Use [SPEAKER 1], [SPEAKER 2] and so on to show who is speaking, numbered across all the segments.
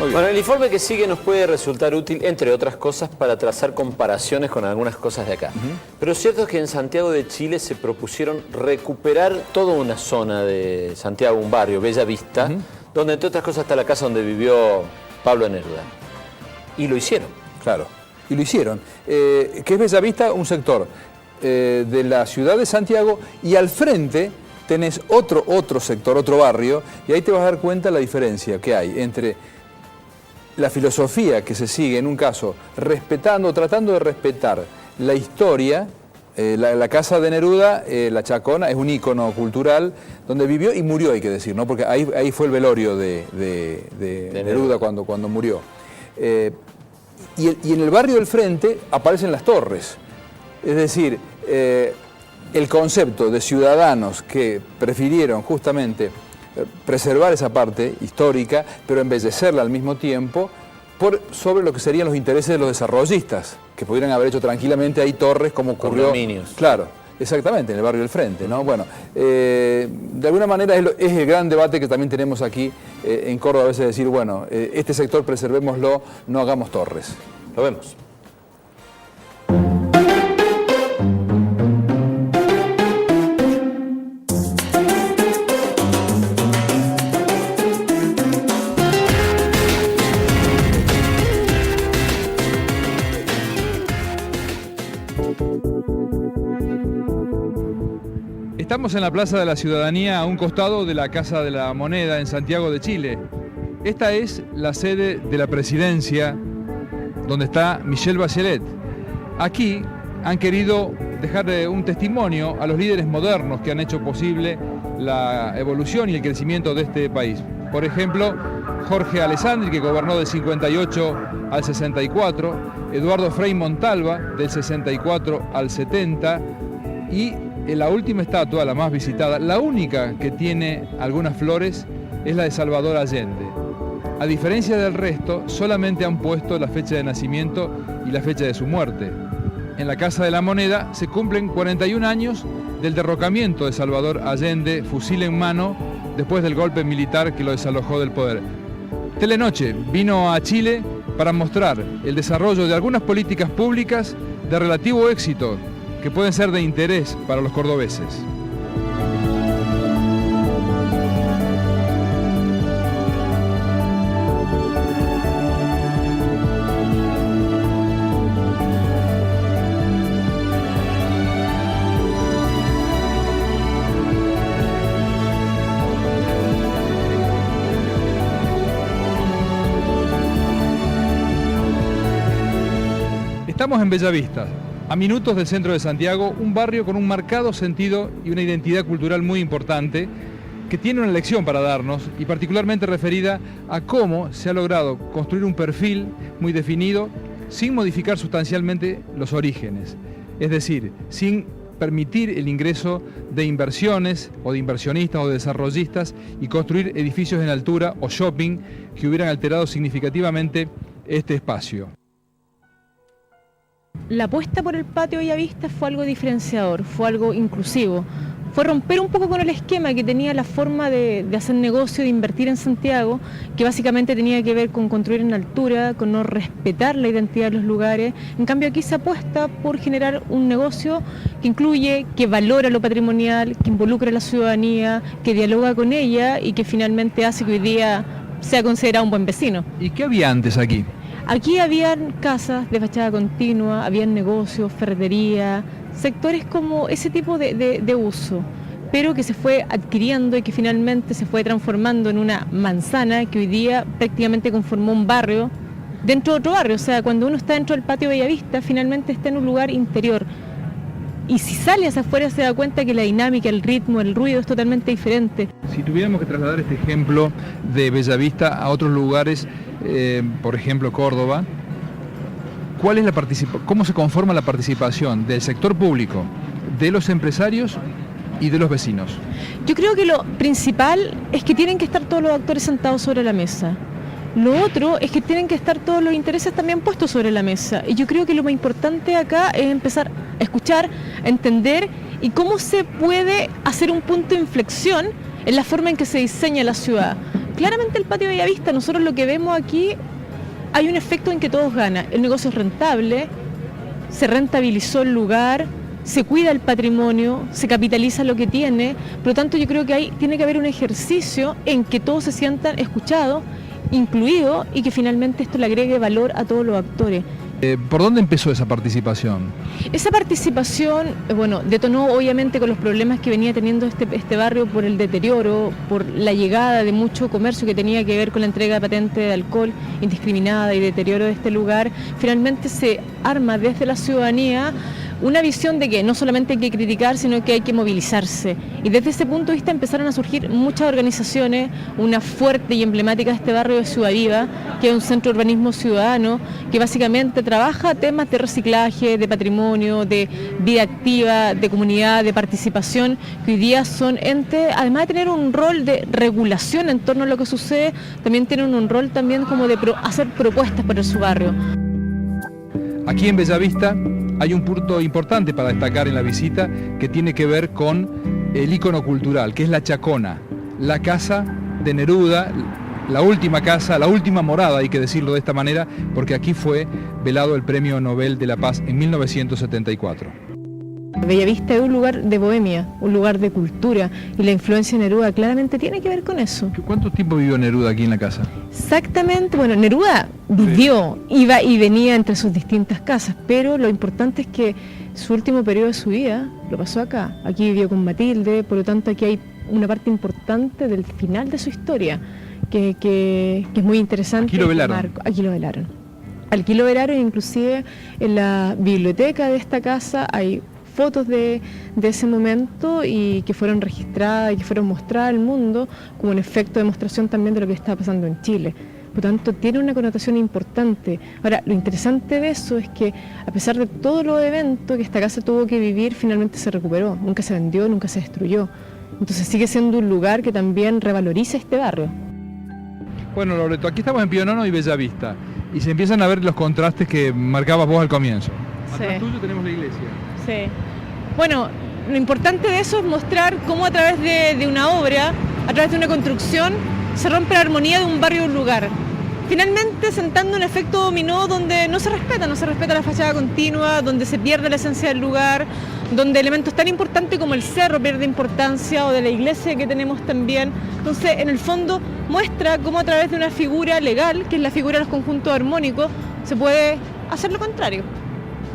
[SPEAKER 1] Bueno, el informe que sigue nos puede resultar útil, entre otras cosas, para trazar comparaciones con algunas cosas de acá. Pero cierto es que en Santiago de Chile se propusieron recuperar toda una zona de Santiago, un barrio, Bella Vista, donde entre otras cosas está la casa donde vivió Pablo Neruda. Y lo hicieron.
[SPEAKER 2] Claro, y lo hicieron. Que es Bella Vista, un sector de la ciudad de Santiago, y al frente tenés otro sector, otro barrio, y ahí te vas a dar cuenta la diferencia que hay entre la filosofía que se sigue en un caso, tratando de respetar la historia. La casa de Neruda, La Chacona, es un ícono cultural donde vivió y murió, hay que decir, ¿no? Porque ahí fue el velorio de Neruda cuando murió. Y en el barrio del frente aparecen las torres. Es decir, el concepto de ciudadanos que prefirieron justamente preservar esa parte histórica, pero embellecerla al mismo tiempo, sobre lo que serían los intereses de los desarrollistas, que pudieran haber hecho tranquilamente ahí torres como ocurrió.
[SPEAKER 1] Condominios.
[SPEAKER 2] Claro, exactamente, en el barrio del frente, ¿no? Bueno, de alguna manera es el gran debate que también tenemos aquí en Córdoba, a veces decir, bueno, este sector preservémoslo, no hagamos torres.
[SPEAKER 1] Lo vemos.
[SPEAKER 3] Estamos en la Plaza de la Ciudadanía, a un costado de la Casa de la Moneda en Santiago de Chile. Esta es la sede de la presidencia, donde está Michelle Bachelet. Aquí han querido dejar un testimonio a los líderes modernos que han hecho posible la evolución y el crecimiento de este país. Por ejemplo, Jorge Alessandri, que gobernó del 58 al 64, Eduardo Frei Montalva, del 64 al 70, y en la última estatua, la más visitada, la única que tiene algunas flores, es la de Salvador Allende. A diferencia del resto, solamente han puesto la fecha de nacimiento y la fecha de su muerte. En la Casa de la Moneda se cumplen 41 años del derrocamiento de Salvador Allende, fusil en mano, después del golpe militar que lo desalojó del poder. Telenoche vino a Chile para mostrar el desarrollo de algunas políticas públicas de relativo éxito que pueden ser de interés para los cordobeses. Estamos en Bella Vista, a minutos del centro de Santiago, un barrio con un marcado sentido y una identidad cultural muy importante, que tiene una lección para darnos, y particularmente referida a cómo se ha logrado construir un perfil muy definido sin modificar sustancialmente los orígenes, es decir, sin permitir el ingreso de inversiones o de inversionistas o de desarrollistas y construir edificios en altura o shopping que hubieran alterado significativamente este espacio.
[SPEAKER 4] La apuesta por el patio Bellavista fue algo diferenciador, fue algo inclusivo. Fue romper un poco con el esquema que tenía la forma de hacer negocio, de invertir en Santiago, que básicamente tenía que ver con construir en altura, con no respetar la identidad de los lugares. En cambio aquí se apuesta por generar un negocio que incluye, que valora lo patrimonial, que involucra a la ciudadanía, que dialoga con ella y que finalmente hace que hoy día sea considerado un buen vecino.
[SPEAKER 3] ¿Y qué había antes aquí?
[SPEAKER 4] Aquí habían casas de fachada continua, habían negocios, ferretería, sectores como ese tipo de uso, pero que se fue adquiriendo y que finalmente se fue transformando en una manzana que hoy día prácticamente conformó un barrio dentro de otro barrio. O sea, cuando uno está dentro del patio Bellavista, finalmente está en un lugar interior. Y si sale hacia afuera se da cuenta que la dinámica, el ritmo, el ruido es totalmente diferente.
[SPEAKER 3] Si tuviéramos que trasladar este ejemplo de Bellavista a otros lugares, por ejemplo Córdoba, ¿cuál es ¿cómo se conforma la participación del sector público, de los empresarios y de los vecinos?
[SPEAKER 4] Yo creo que lo principal es que tienen que estar todos los actores sentados sobre la mesa. Lo otro es que tienen que estar todos los intereses también puestos sobre la mesa. Y yo creo que lo más importante acá es empezar a escuchar, a entender y cómo se puede hacer un punto de inflexión en la forma en que se diseña la ciudad. claramente el patio Bellavista, nosotros lo que vemos aquí, hay un efecto en que todos ganan. El negocio es rentable, se rentabilizó el lugar, se cuida el patrimonio, se capitaliza lo que tiene, por lo tanto yo creo que ahí tiene que haber un ejercicio en que todos se sientan escuchados, incluidos, y que finalmente esto le agregue valor a todos los actores.
[SPEAKER 3] ¿Por dónde empezó esa participación?
[SPEAKER 4] Esa participación, bueno, detonó obviamente con los problemas que venía teniendo este barrio por el deterioro, por la llegada de mucho comercio que tenía que ver con la entrega de patente de alcohol indiscriminada y deterioro de este lugar. Finalmente se arma desde la ciudadanía una visión de que no solamente hay que criticar, sino que hay que movilizarse. Y desde ese punto de vista empezaron a surgir muchas organizaciones, una fuerte y emblemática de este barrio de Ciudad Viva, que es un centro de urbanismo ciudadano, que básicamente trabaja temas de reciclaje, de patrimonio, de vida activa, de comunidad, de participación, que hoy día son entes, además de tener un rol de regulación en torno a lo que sucede, también tienen un rol también como de hacer propuestas para su barrio.
[SPEAKER 3] Aquí en Bellavista hay un punto importante para destacar en la visita que tiene que ver con el ícono cultural, que es la Chacona, la casa de Neruda, la última casa, la última morada, hay que decirlo de esta manera, porque aquí fue velado el Premio Nobel de la Paz en 1974.
[SPEAKER 4] Bellavista es un lugar de bohemia, un lugar de cultura, y la influencia de Neruda claramente tiene que ver con eso.
[SPEAKER 3] ¿Cuánto tiempo vivió Neruda aquí en la casa?
[SPEAKER 4] Exactamente, bueno, Neruda vivió, iba y venía entre sus distintas casas, pero lo importante es que su último periodo de su vida lo pasó acá. Aquí vivió con Matilde, por lo tanto aquí hay una parte importante del final de su historia, que es muy interesante.
[SPEAKER 3] Aquí lo velaron.
[SPEAKER 4] Aquí lo velaron. Aquí lo velaron, inclusive en la biblioteca de esta casa hay fotos de ese momento y que fueron registradas y que fueron mostradas al mundo como un efecto de demostración también de lo que estaba pasando en Chile. Por lo tanto, tiene una connotación importante. Ahora, lo interesante de eso es que, a pesar de todos los eventos que esta casa tuvo que vivir, finalmente se recuperó, nunca se vendió, nunca se destruyó. Entonces sigue siendo un lugar que también revaloriza este barrio.
[SPEAKER 3] Bueno, Loreto, aquí estamos en Pionono y Bellavista, y se empiezan a ver los contrastes que marcabas vos al comienzo.
[SPEAKER 4] Sí.
[SPEAKER 3] Atrás tuyo tenemos la iglesia.
[SPEAKER 4] Sí. Bueno, lo importante de eso es mostrar cómo a través de una obra, a través de una construcción, se rompe la armonía de un barrio o un lugar. Finalmente sentando un efecto dominó donde no se respeta la fachada continua, donde se pierde la esencia del lugar, donde elementos tan importantes como el cerro pierde importancia, o de la iglesia que tenemos también. Entonces, en el fondo, muestra cómo a través de una figura legal, que es la figura de los conjuntos armónicos, se puede hacer lo contrario,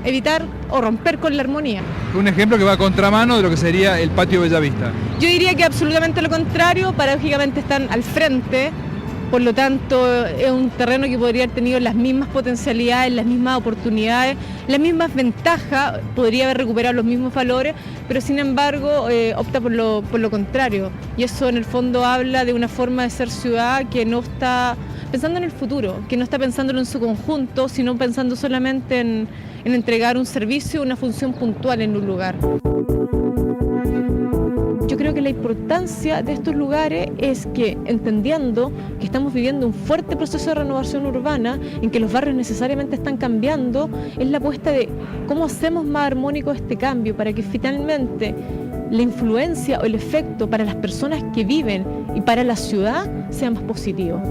[SPEAKER 4] evitar o romper con la armonía.
[SPEAKER 3] Un ejemplo que va a contramano de lo que sería el patio Bellavista.
[SPEAKER 4] Yo diría que absolutamente lo contrario, paradójicamente están al frente, por lo tanto es un terreno que podría haber tenido las mismas potencialidades, las mismas oportunidades, las mismas ventajas, podría haber recuperado los mismos valores, pero sin embargo opta por lo contrario. Y eso en el fondo habla de una forma de ser ciudad que no está pensando en el futuro, que no está pensándolo en su conjunto, sino pensando solamente en entregar un servicio, una función puntual en un lugar. Yo creo que la importancia de estos lugares es que, entendiendo que estamos viviendo un fuerte proceso de renovación urbana, en que los barrios necesariamente están cambiando, es la apuesta de cómo hacemos más armónico este cambio para que finalmente la influencia o el efecto para las personas que viven y para la ciudad sea más positivo.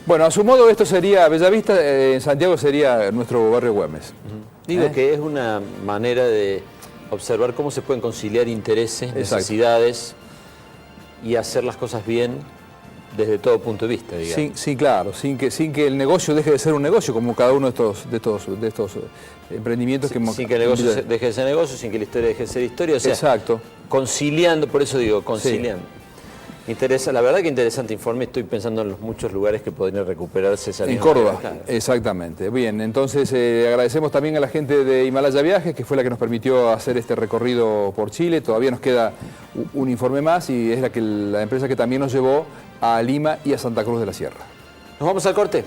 [SPEAKER 2] Bueno, a su modo esto sería, Bellavista en Santiago sería nuestro barrio Güemes.
[SPEAKER 1] Digo que es una manera de observar cómo se pueden conciliar intereses,
[SPEAKER 2] Exacto.
[SPEAKER 1] necesidades y hacer las cosas bien desde todo punto de vista, digamos.
[SPEAKER 2] Sí, claro, sin que el negocio deje de ser un negocio, como cada uno de estos emprendimientos que hemos...
[SPEAKER 1] Sin que el negocio deje de ser negocio, sin que la historia deje de ser historia, o sea,
[SPEAKER 2] exacto.
[SPEAKER 1] Conciliando, por eso digo, conciliando.
[SPEAKER 2] Sí.
[SPEAKER 1] La verdad que interesante informe, estoy pensando en los muchos lugares que podrían recuperarse esa
[SPEAKER 2] En Córdoba, exactamente. Bien, entonces agradecemos también a la gente de Himalaya Viajes, que fue la que nos permitió hacer este recorrido por Chile. Todavía nos queda un informe más y es la empresa que también nos llevó a Lima y a Santa Cruz de la Sierra.
[SPEAKER 1] Nos vamos al corte.